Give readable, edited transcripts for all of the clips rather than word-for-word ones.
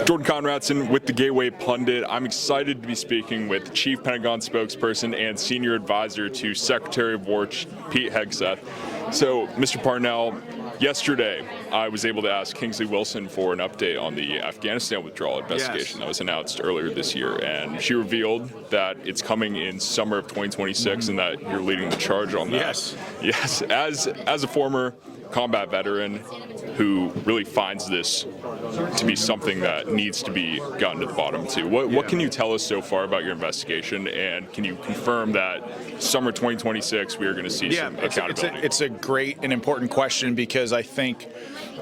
Jordan Conradson with the Gateway Pundit. I'm excited to be speaking with Chief Pentagon Spokesperson and Senior Advisor to Secretary of War Pete Hegseth. So, Mr. Parnell, yesterday I was able to ask Kingsley Wilson for an update on the Afghanistan Withdrawal investigation that was announced earlier this year, and she revealed that it's coming in summer of 2026 and that you're leading the charge on that. Yes. As a former combat veteran who really finds this to be something that needs to be gotten to the bottom to. What can you tell us so far about your investigation, and can you confirm that summer 2026 we are going to see some accountability? It's a great and important question, because I think,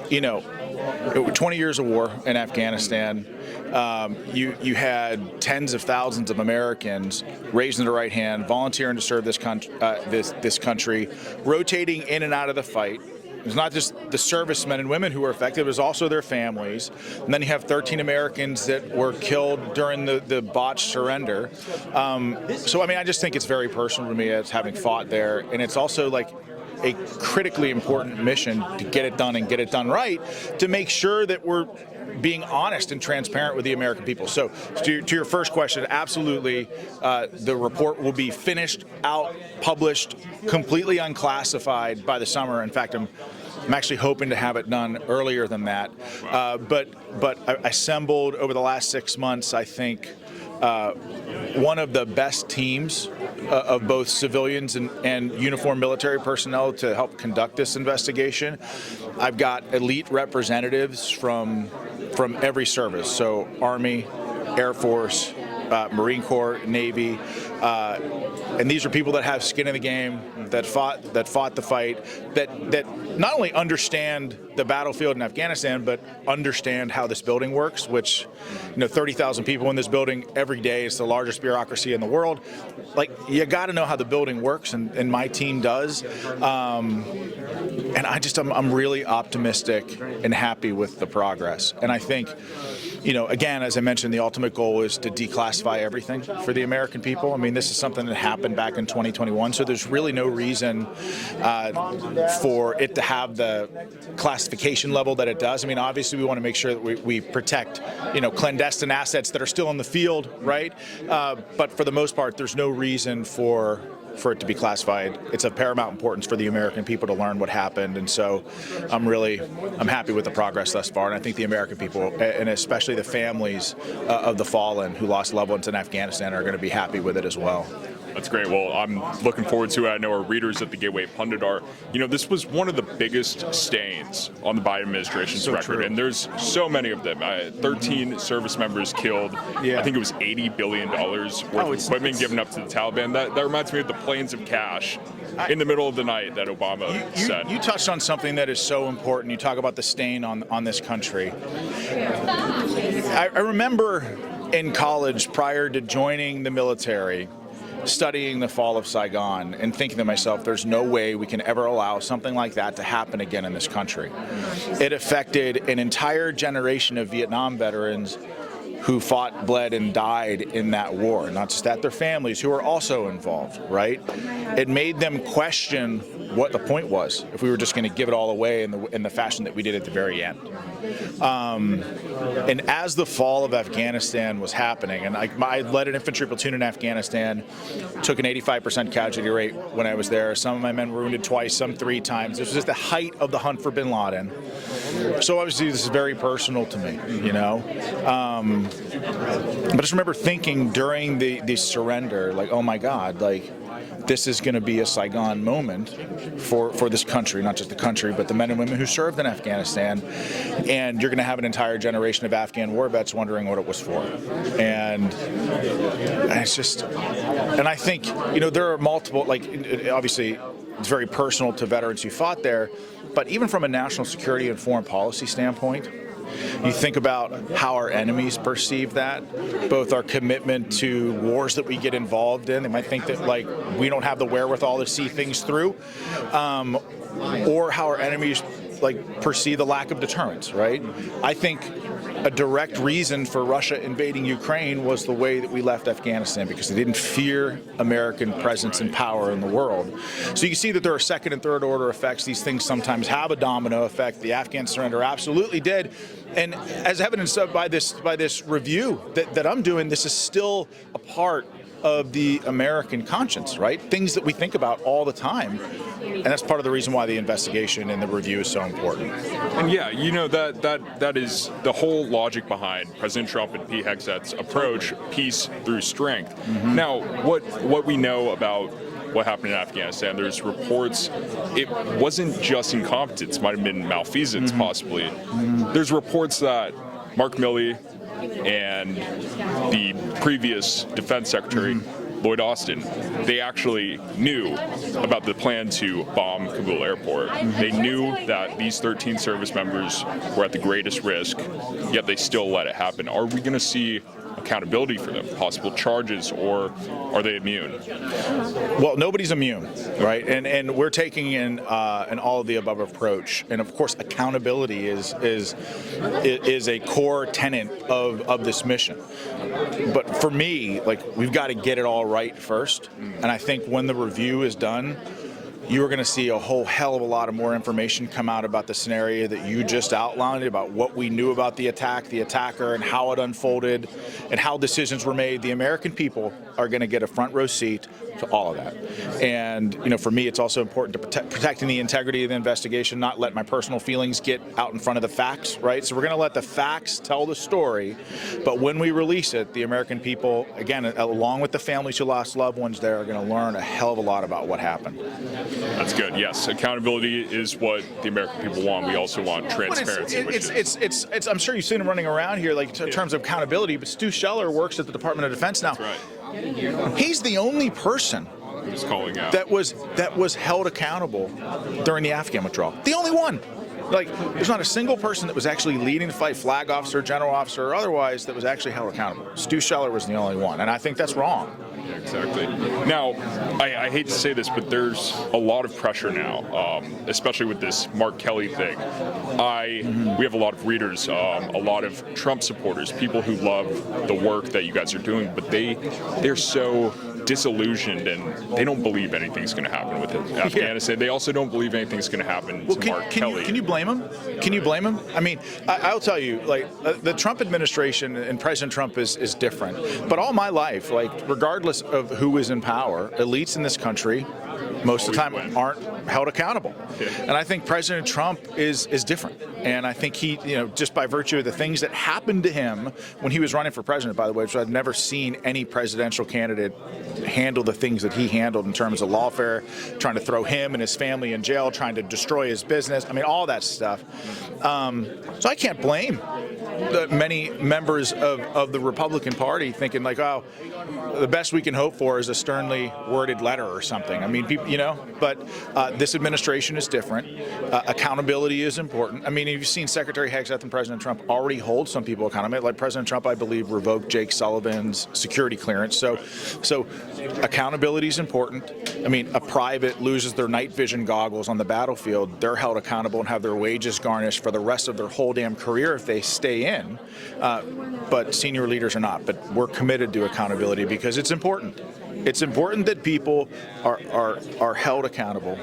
20 years of war in Afghanistan, you had tens of thousands of Americans raising their right hand, volunteering to serve this country, rotating in and out of the fight. It's not just the servicemen and women who were affected, it was also their families. And then you have 13 Americans that were killed during the botched surrender. I just think it's very personal to me as having fought there. And it's also like a critically important mission to get it done and get it done right, to make sure that we're being honest and transparent with the American people. So to your first question, absolutely, the report will be finished, out, published, completely unclassified by the summer. In fact, I'm actually hoping to have it done earlier than that. But I assembled over the last 6 months, I think, one of the best teams of both civilians and uniformed military personnel to help conduct this investigation. I've got elite representatives from every service, so Army, Air Force, Marine Corps, Navy, and these are people that have skin in the game, that fought the fight, that not only understand the battlefield in Afghanistan, but understand how this building works, which, 30,000 people in this building every day. It's the largest bureaucracy in the world. Like, you got to know how the building works, and my team does. And I'm really optimistic and happy with the progress. And I think, again, as I mentioned, the ultimate goal is to declassify everything for the American people. I mean, this is something that happened back in 2021, so there's really no reason for it to have the classification level that it does. I mean, obviously, we want to make sure that we protect, clandestine assets that are still in the field, right? But for the most part, there's no reason for it to be classified. It's of paramount importance for the American people to learn what happened, and so I'm happy with the progress thus far, and I think the American people, and especially the families of the fallen who lost loved ones in Afghanistan, are going to be happy with it as well. That's great. Well, I'm looking forward to it. I know our readers at the Gateway Pundit are. This was one of the biggest stains on the Biden administration's record, and there's so many of them. 13 service members killed. Yeah. I think it was $80 billion worth of equipment given up to the Taliban. That reminds me of the planes of cash in the middle of the night that Obama said. You touched on something that is so important. You talk about the stain on this country. I remember in college, prior to joining the military, studying the fall of Saigon and thinking to myself, there's no way we can ever allow something like that to happen again in this country. It affected an entire generation of Vietnam veterans who fought, bled, and died in that war, not just that, their families who were also involved, right? It made them question what the point was if we were just going to give it all away in the fashion that we did at the very end. And as the fall of Afghanistan was happening, and I led an infantry platoon in Afghanistan, took an 85% casualty rate when I was there. Some of my men were wounded twice, some 3 times. This was just the height of the hunt for bin Laden. So obviously this is very personal to me, But I just remember thinking during the surrender, like, oh my God, like, this is going to be a Saigon moment for this country, not just the country, but the men and women who served in Afghanistan. And you're going to have an entire generation of Afghan war vets wondering what it was for. And it's just, and I think, there are multiple, like, obviously it's very personal to veterans who fought there, but even from a national security and foreign policy standpoint, you think about how our enemies perceive that, both our commitment to wars that we get involved in. They might think that, like, we don't have the wherewithal to see things through, or how our enemies, like, perceive the lack of deterrence, right? I think a direct reason for Russia invading Ukraine was the way that we left Afghanistan, because they didn't fear American presence and power in the world. So you can see that there are second and third order effects. These things sometimes have a domino effect. The Afghan surrender absolutely did. And as evidenced by this review that I'm doing, this is still a part of the American conscience, right? Things that we think about all the time. And that's part of the reason why the investigation and the review is so important. And yeah, you know, that is the whole logic behind President Trump and Pete Hegseth's approach, peace through strength. Mm-hmm. Now, what we know about what happened in Afghanistan, there's reports it wasn't just incompetence, might have been malfeasance possibly. Mm-hmm. There's reports that Mark Milley and the previous defense secretary, Lloyd Austin, they actually knew about the plan to bomb Kabul airport. They knew that these 13 service members were at the greatest risk, yet they still let it happen. Are we going to see accountability for them, possible charges, or are they immune? Well, nobody's immune, right? And we're taking an all of the above approach. And of course, accountability is a core tenet of this mission. But for me, like, we've got to get it all right first. And I think when the review is done, you are going to see a whole hell of a lot of more information come out about the scenario that you just outlined, about what we knew about the attack, the attacker, and how it unfolded, and how decisions were made. The American people are going to get a front row seat to all of that. And, you know, for me, it's also important to protecting the integrity of the investigation, not let my personal feelings get out in front of the facts, right? So we're going to let the facts tell the story, but when we release it, the American people, again, along with the families who lost loved ones there, are going to learn a hell of a lot about what happened. That's good. Yes, accountability is what the American people want. We also want transparency. It's I'm sure you've seen him running around here, like, in terms of accountability. But Stu Scheller works at the Department of Defense now. That's right. He's the only person who's calling out that was held accountable during the Afghan withdrawal. The only one. Like, there's not a single person that was actually leading the fight, flag officer, general officer, or otherwise, that was actually held accountable. Stu Scheller was the only one, and I think that's wrong. Yeah, exactly. Now, I hate to say this, but there's a lot of pressure now, especially with this Mark Kelly thing. We have a lot of readers, a lot of Trump supporters, people who love the work that you guys are doing, but they're so disillusioned and they don't believe anything's going to happen with Afghanistan. They also don't believe anything's going to happen to Mark Kelly. Can you blame him? Can you blame him? I mean, I'll tell you, like, the Trump administration and President Trump is different. But all my life, like, regardless of who is in power, elites in this country most of the time aren't held accountable. Yeah. And I think President Trump is different. And I think he, you know, just by virtue of the things that happened to him when he was running for president, by the way, which I've never seen any presidential candidate handle the things that he handled in terms of lawfare, trying to throw him and his family in jail, trying to destroy his business. I mean, all that stuff. So I can't blame the many members of the Republican Party thinking like, oh, the best we can hope for is a sternly worded letter or something. I mean, people, you know, but this administration is different. Accountability is important. I mean, you've seen Secretary Hegseth and President Trump already hold some people accountable. Like President Trump, I believe, revoked Jake Sullivan's security clearance. So accountability is important. I mean, a private loses their night vision goggles on the battlefield, they're held accountable and have their wages garnished for the rest of their whole damn career if they stay in. But senior leaders are not. But we're committed to accountability because it's important. It's important that people are held accountable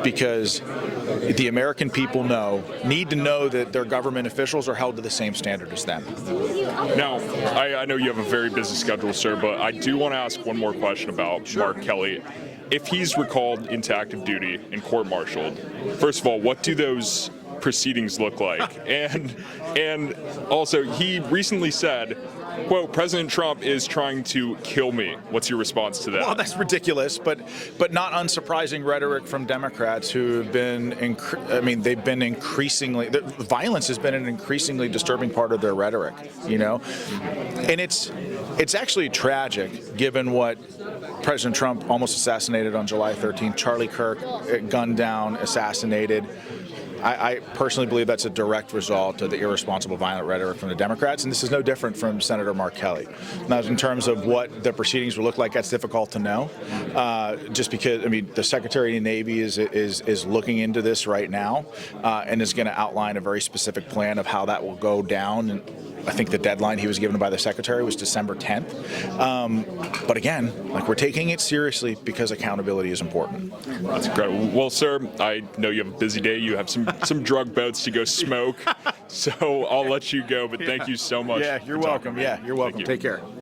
because the American people need to know that their government officials are held to the same standard as them. Now, I know you have a very busy schedule, sir, but I do want to ask one more question about Mark Kelly. If he's recalled into active duty and court-martialed, first of all, what do those proceedings look like? And also, he recently said, quote, President Trump is trying to kill me. What's your response to that? Well, that's ridiculous, but not unsurprising rhetoric from Democrats who have been, they've been increasingly, violence has been an increasingly disturbing part of their rhetoric, you know? And it's actually tragic given what President Trump almost assassinated on July 13th, Charlie Kirk gunned down, assassinated. I personally believe that's a direct result of the irresponsible, violent rhetoric from the Democrats, and this is no different from Senator Mark Kelly. Now, in terms of what the proceedings will look like, that's difficult to know. Just because, I mean, the Secretary of the Navy is looking into this right now, and is going to outline a very specific plan of how that will go down. And I think the deadline he was given by the Secretary was December 10th. But again, like, we're taking it seriously because accountability is important. That's incredible. Well, sir, I know you have a busy day. You have some drug bouts to go smoke, so I'll let you go. But thank you so much. Yeah, you're welcome. Yeah, you're welcome. Take care.